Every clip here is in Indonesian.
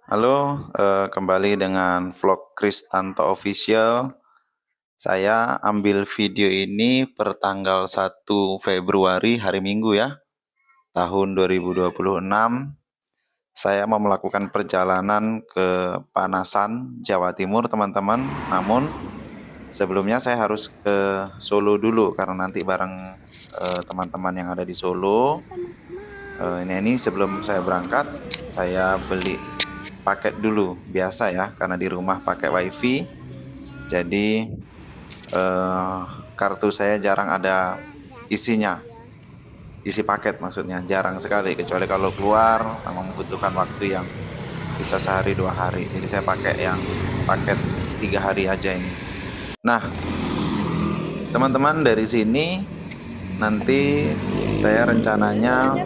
Halo, kembali dengan vlog Kristanto Official. Saya ambil video ini per tanggal 1 Februari hari Minggu ya, tahun 2026. Saya mau melakukan perjalanan ke Panasan, Jawa Timur, teman-teman. Namun sebelumnya saya harus ke Solo dulu karena nanti bareng teman-teman yang ada di Solo. Ini sebelum saya berangkat, saya beli paket dulu biasa ya, karena di rumah pakai wifi. Jadi kartu saya jarang ada isinya, isi paket maksudnya jarang sekali, kecuali kalau keluar memang membutuhkan waktu yang bisa sehari 2 hari. Jadi saya pakai yang paket 3 hari aja ini. Nah, teman-teman, dari sini nanti saya rencananya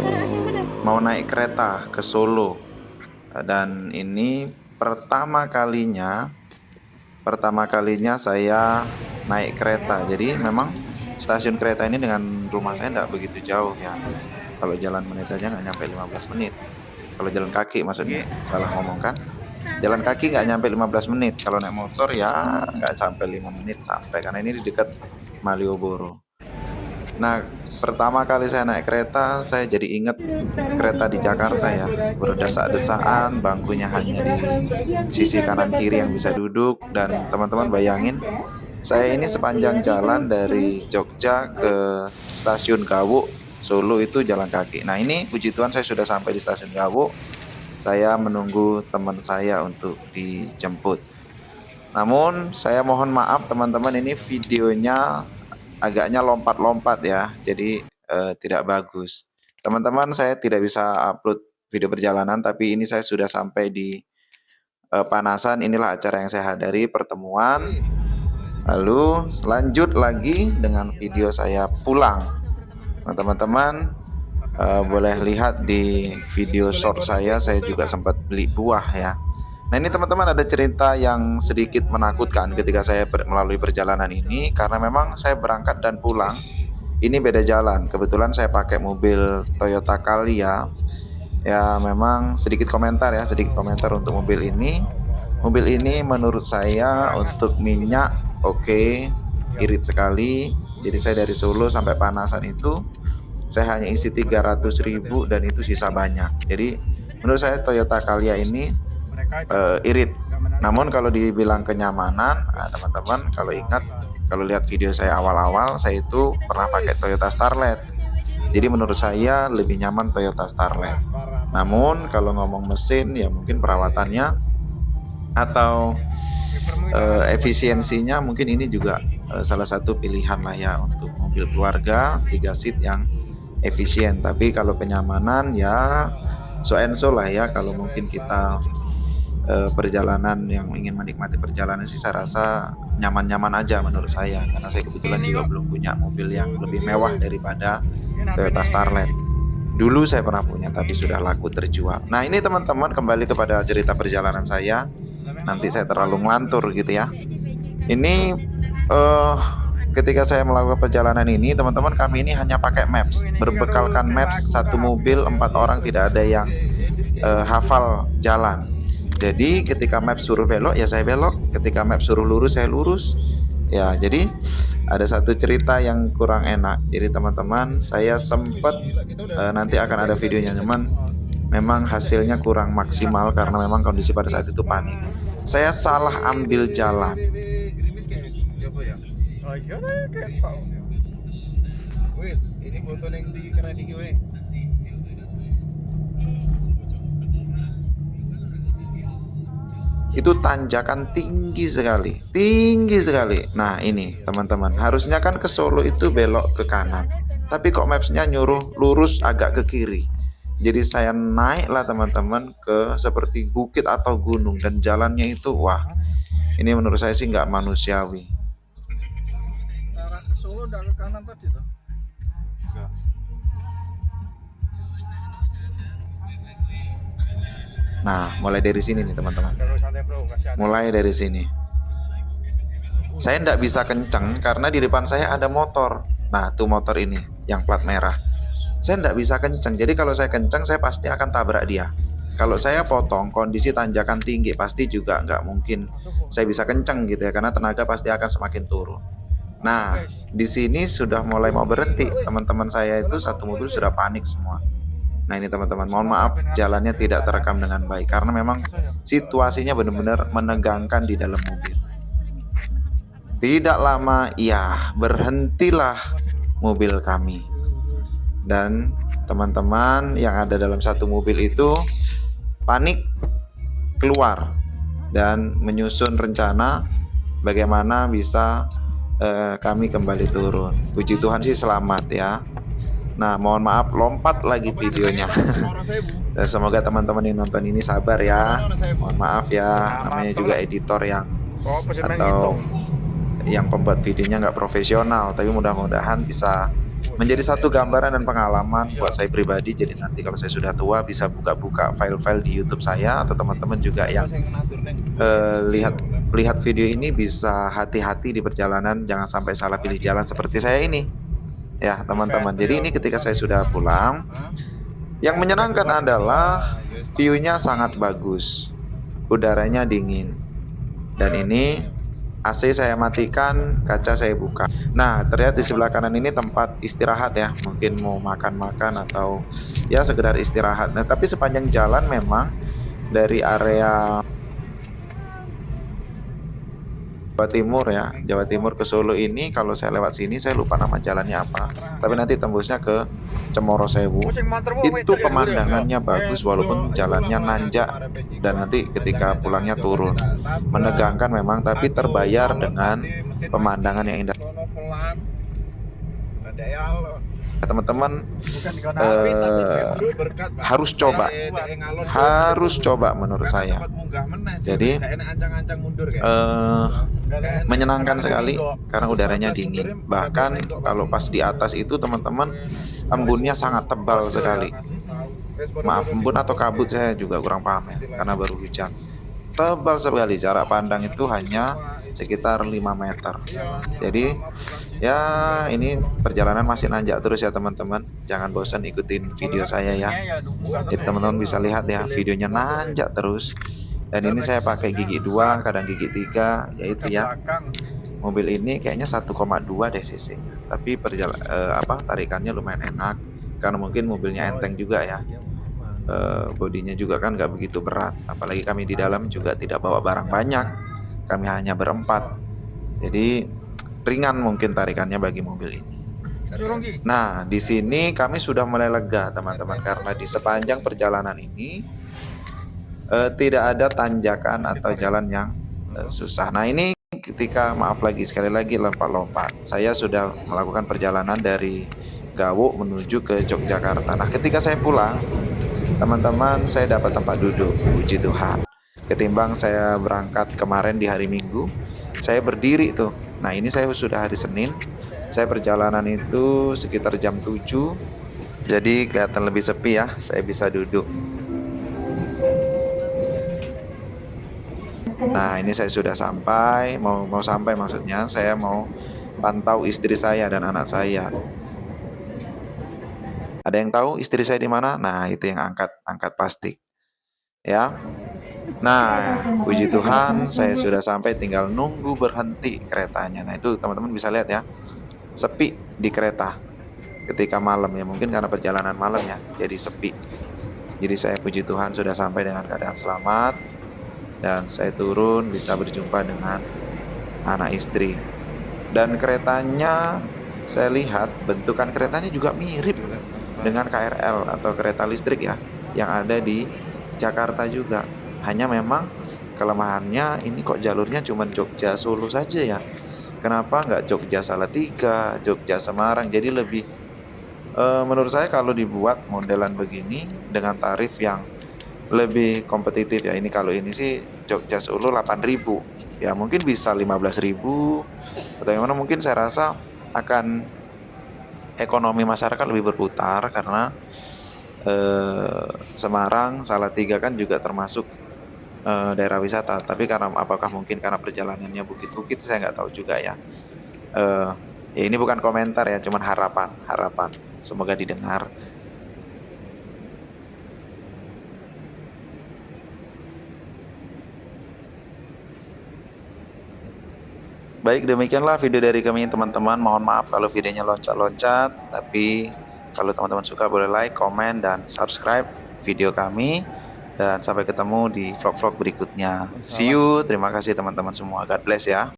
mau naik kereta ke Solo, dan ini pertama kalinya saya naik kereta. Jadi memang stasiun kereta ini dengan rumah saya tidak begitu jauh ya. Kalau jalan menit aja nggak nyampe 15 menit. Kalau jalan kaki maksudnya, salah ngomong kan. Jalan kaki nggak nyampe 15 menit. Kalau naik motor ya nggak sampai 5 menit sampai, karena ini di dekat Malioboro. Nah, pertama kali saya naik kereta, saya jadi ingat kereta di Jakarta ya. Berdesak-desakan, bangkunya hanya di sisi kanan kiri yang bisa duduk. Dan teman-teman bayangin, saya ini sepanjang jalan dari Jogja ke stasiun Gawuk, Solo itu jalan kaki. Nah, ini puji Tuhan saya sudah sampai di stasiun Gawuk. Saya menunggu teman saya untuk dijemput. Namun saya mohon maaf teman-teman, ini videonya agaknya lompat-lompat ya, jadi tidak bagus. Teman-teman, saya tidak bisa upload video perjalanan, tapi ini saya sudah sampai di Panasan. Inilah acara yang saya hadiri, pertemuan. Lalu lanjut lagi dengan video saya pulang. Nah, teman-teman boleh lihat di video short saya juga sempat beli buah ya. Nah, ini teman-teman ada cerita yang sedikit menakutkan ketika saya melalui perjalanan ini, karena memang saya berangkat dan pulang ini beda jalan. Kebetulan saya pakai mobil Toyota Calya. Ya, memang sedikit komentar untuk mobil ini. Mobil ini menurut saya untuk minyak oke, irit sekali. Jadi saya dari Solo sampai Panasan itu saya hanya isi 300.000 dan itu sisa banyak. Jadi menurut saya Toyota Calya ini irit. Namun kalau dibilang kenyamanan, teman-teman kalau ingat, kalau lihat video saya awal-awal, saya itu pernah pakai Toyota Starlet. Jadi menurut saya lebih nyaman Toyota Starlet. Namun kalau ngomong mesin ya mungkin perawatannya atau efisiensinya mungkin ini juga salah satu pilihan lah ya untuk mobil keluarga 3 seat yang efisien. Tapi kalau kenyamanan ya so and so lah ya. Kalau mungkin kita perjalanan yang ingin menikmati perjalanan sih, saya rasa nyaman-nyaman aja menurut saya, karena saya kebetulan juga belum punya mobil yang lebih mewah daripada Toyota Starlet. Dulu saya pernah punya tapi sudah laku terjual. Nah, ini teman-teman kembali kepada cerita perjalanan saya. Nanti saya terlalu ngelantur gitu ya. Ini ketika saya melakukan perjalanan ini, teman-teman, kami ini hanya pakai maps, berbekalkan maps, satu mobil 4 orang, tidak ada yang hafal jalan. Jadi ketika map suruh belok ya saya belok, ketika map suruh lurus saya lurus. Ya, jadi ada satu cerita yang kurang enak. Jadi teman-teman, saya sempat nanti akan ada videonya, cuman memang hasilnya kurang maksimal karena memang kondisi pada saat itu panik. Saya salah ambil jalan. Ini foto yang tinggi karena tinggi we. Itu tanjakan tinggi sekali. Nah, ini teman-teman, harusnya kan ke Solo itu belok ke kanan, tapi kok mapsnya nyuruh lurus agak ke kiri. Jadi saya naiklah teman-teman ke seperti bukit atau gunung, dan jalannya itu wah, ini menurut saya sih nggak manusiawi. Arah ke Solo udah ke kanan tadi tuh. Nah, mulai dari sini nih teman-teman. Mulai dari sini. Saya tidak bisa kencang karena di depan saya ada motor. Nah, tuh motor ini yang plat merah. Saya tidak bisa kencang. Jadi kalau saya kencang saya pasti akan tabrak dia. kalau saya potong kondisi tanjakan tinggi pasti juga nggak mungkin saya bisa kenceng gitu ya, karena tenaga pasti akan semakin turun. Nah, di sini sudah mulai mau berhenti, teman-teman saya itu satu mobil sudah panik semua. Nah ini teman-teman, mohon maaf jalannya tidak terekam dengan baik karena memang situasinya benar-benar menegangkan di dalam mobil. Tidak lama, ya berhentilah mobil kami. Dan teman-teman yang ada dalam satu mobil itu panik keluar dan menyusun rencana bagaimana bisa kami kembali turun. Puji Tuhan sih selamat ya. Nah mohon maaf lompat lagi videonya. Dan semoga teman-teman yang nonton ini sabar ya. Mohon maaf ya, namanya juga editor yang atau yang pembuat videonya nggak profesional, tapi mudah-mudahan bisa menjadi satu gambaran dan pengalaman buat saya pribadi. Jadi nanti kalau saya sudah tua bisa buka-buka file-file di YouTube saya, atau teman-teman juga yang lihat video ini bisa hati-hati di perjalanan, jangan sampai salah pilih jalan seperti saya ini ya teman-teman. Jadi ini ketika saya sudah pulang, yang menyenangkan adalah view-nya sangat bagus, udaranya dingin, dan ini AC saya matikan, kaca saya buka. Nah, terlihat di sebelah kanan ini tempat istirahat ya. Mungkin mau makan-makan atau ya sekedar istirahat. Nah, tapi sepanjang jalan memang dari area Jawa Timur ya, Jawa Timur ke Solo ini, kalau saya lewat sini saya lupa nama jalannya apa. Tapi nanti tembusnya ke Cemoro Sewu. Itu pemandangannya bagus walaupun jalannya nanjak, dan nanti ketika pulangnya turun. Menegangkan memang, tapi terbayar dengan pemandangan yang indah. Teman-teman harus coba menurut saya. Jadi menyenangkan sekali karena udaranya dingin. Bahkan kalau pas di atas itu teman-teman, embunnya sangat tebal sekali. Maaf, embun atau kabut saya juga kurang paham ya, karena baru hujan. Tebal sekali, jarak pandang itu hanya sekitar 5 meter. Jadi ya ini perjalanan masih nanjak terus ya teman-teman. Jangan bosan ikutin video saya ya. Jadi teman-teman bisa lihat ya, videonya nanjak terus. Dan ini saya pakai gigi 2, kadang gigi 3, yaitu ya. Mobil ini kayaknya 1,2 deh cc-nya. Tapi tarikannya lumayan enak karena mungkin mobilnya enteng juga ya. Bodinya juga kan nggak begitu berat, apalagi kami di dalam juga tidak bawa barang banyak, kami hanya berempat, jadi ringan mungkin tarikannya bagi mobil ini. Nah di sini kami sudah mulai lega teman-teman, karena di sepanjang perjalanan ini tidak ada tanjakan atau jalan yang susah. Nah ini ketika, maaf lagi sekali lagi lompat-lompat, saya sudah melakukan perjalanan dari Gawuk menuju ke Yogyakarta. Nah ketika saya pulang teman-teman, saya dapat tempat duduk, puji Tuhan. Ketimbang saya berangkat kemarin di hari Minggu, saya berdiri tuh. Nah ini saya sudah hari Senin, saya perjalanan itu sekitar jam 7, jadi kelihatan lebih sepi ya, saya bisa duduk. Nah ini saya sudah sampai, mau sampai maksudnya, saya mau pantau istri saya dan anak saya. Ada yang tahu istri saya di mana? Nah, itu yang angkat plastik. Ya. Nah, puji Tuhan, saya sudah sampai, tinggal nunggu berhenti keretanya. Nah, itu teman-teman bisa lihat ya. Sepi di kereta ketika malam ya, mungkin karena perjalanan malam ya, jadi sepi. Jadi saya puji Tuhan sudah sampai dengan keadaan selamat, dan saya turun bisa berjumpa dengan anak istri. Dan keretanya, saya lihat bentukan keretanya juga mirip dengan KRL atau kereta listrik ya, yang ada di Jakarta juga. Hanya memang kelemahannya ini kok jalurnya cuma Jogja Solo saja ya. Kenapa nggak Jogja Salatiga, Jogja Semarang? Jadi lebih menurut saya kalau dibuat modelan begini dengan tarif yang lebih kompetitif ya. Ini kalau ini sih Jogja Solo 8.000. Ya mungkin bisa 15.000 atau yang mana, mungkin saya rasa akan ekonomi masyarakat lebih berputar, karena Semarang, Salatiga kan juga termasuk daerah wisata. Tapi karena apakah mungkin karena perjalanannya bukit-bukit, saya nggak tahu juga ya. Ya ini bukan komentar ya, cuman harapan. Semoga didengar. Baik, demikianlah video dari kami teman-teman. Mohon maaf kalau videonya loncat-loncat, tapi kalau teman-teman suka boleh like, komen, dan subscribe video kami. Dan sampai ketemu di vlog-vlog berikutnya. See you. Terima kasih teman-teman semua. God bless ya.